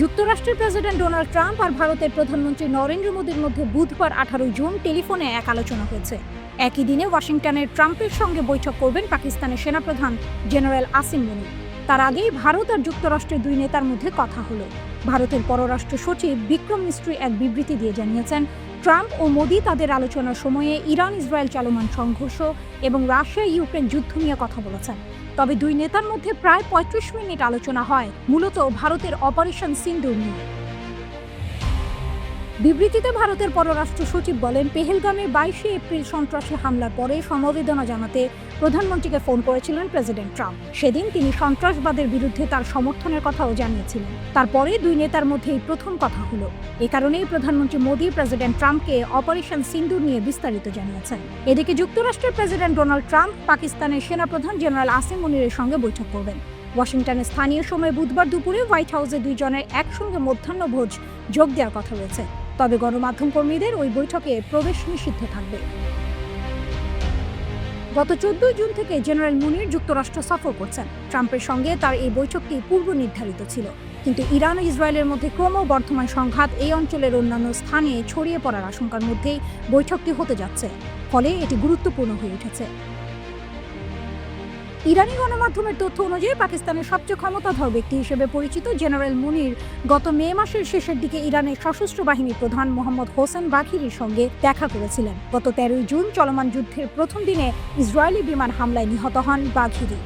যুক্তরাষ্ট্রের president Donald Trump আর ভারতের প্রধানমন্ত্রী নরেন্দ্র মোদীর মধ্যে বুধবার 18 জুন টেলিফোনে এক আলোচনা হয়েছে। একই দিনে ওয়াশিংটনের ট্রাম্পের সঙ্গে বৈঠক করবেন পাকিস্তানের সেনাপ্রধান জেনারেল আসিম মুনির। তার আগেই ভারত আর যুক্তরাষ্ট্রের দুই নেতার মধ্যে কথা হলো। ভারতের পররাষ্ট্র সচিব বিক্রম মিস্ত্রি এক বিবৃতি দিয়ে জানিয়েছেন, ট্রাম্প ও মোদি তাদের আলোচনার সময়ে ইরান ইসরায়েল চলমান সংঘর্ষ এবং রাশিয়া ইউক্রেন যুদ্ধ নিয়ে কথা বলেছেন। তবে দুই নেতার মধ্যে প্রায় 35 মিনিট আলোচনা হয় মূলত ভারতের অপারেশন সিন্দুর নিয়ে। বিবৃতিতে ভারতের পররাষ্ট্র সচিব বলেন, পেহেলগামে 22 এপ্রিল সন্ত্রাসী হামলার পরে সমবেদনা জানাতে প্রধানমন্ত্রীকে ফোন করেছিলেন প্রেসিডেন্ট ট্রাম্প। সেদিন তিনি সন্ত্রাসবাদের বিরুদ্ধে তার সমর্থনের কথাও জানিয়েছিলেন। তারপরে দুই নেতার মধ্যে এই প্রথম কথা হলো। এ কারণেই প্রধানমন্ত্রী মোদি প্রেসিডেন্ট ট্রাম্পকে অপারেশন সিন্দুর নিয়ে বিস্তারিত জানিয়েছেন। এদিকে যুক্তরাষ্ট্রের প্রেসিডেন্ট ডোনাল্ড ট্রাম্প পাকিস্তানের সেনাপ্রধান জেনারেল আসিম মুনিরের সঙ্গে বৈঠক করবেন। ওয়াশিংটনের স্থানীয় সময় বুধবার দুপুরে হোয়াইট হাউসে দুইজনের একসঙ্গে মধ্যাহ্নভোজ যোগ দেওয়ার কথা রয়েছে। তবে গণমাধ্যম কর্মীদের ওই বৈঠকে প্রবেশ নিষিদ্ধ থাকবে। গত 14 জুন থেকে জেনারেল মুনির যুক্তরাষ্ট্র সফর করছেন। ট্রাম্পের সঙ্গে তার এই বৈঠকটি পূর্ব নির্ধারিত ছিল, কিন্তু ইরান ও ইসরায়েলের মধ্যে ক্রমবর্ধমান সংঘাত এই অঞ্চলের অন্যান্য স্থানে ছড়িয়ে পড়ার আশঙ্কার মধ্যেই বৈঠকটি হতে যাচ্ছে, ফলে এটি গুরুত্বপূর্ণ হয়ে উঠেছে। ইরানি গণমাধ্যমের তথ্য অনুযায়ী পাকিস্তানের সবচেয়ে ক্ষমতাধর ব্যক্তি হিসেবে পরিচিত জেনারেল মুনির গত মে মাসের শেষের দিকে ইরানের সশস্ত্র বাহিনীর প্রধান মোহাম্মদ হোসেন বাঘিরির সঙ্গে দেখা করেছিলেন। গত 13 জুন চলমান যুদ্ধের প্রথম দিনে ইসরায়েলি বিমান হামলায় নিহত হন বাঘিরি।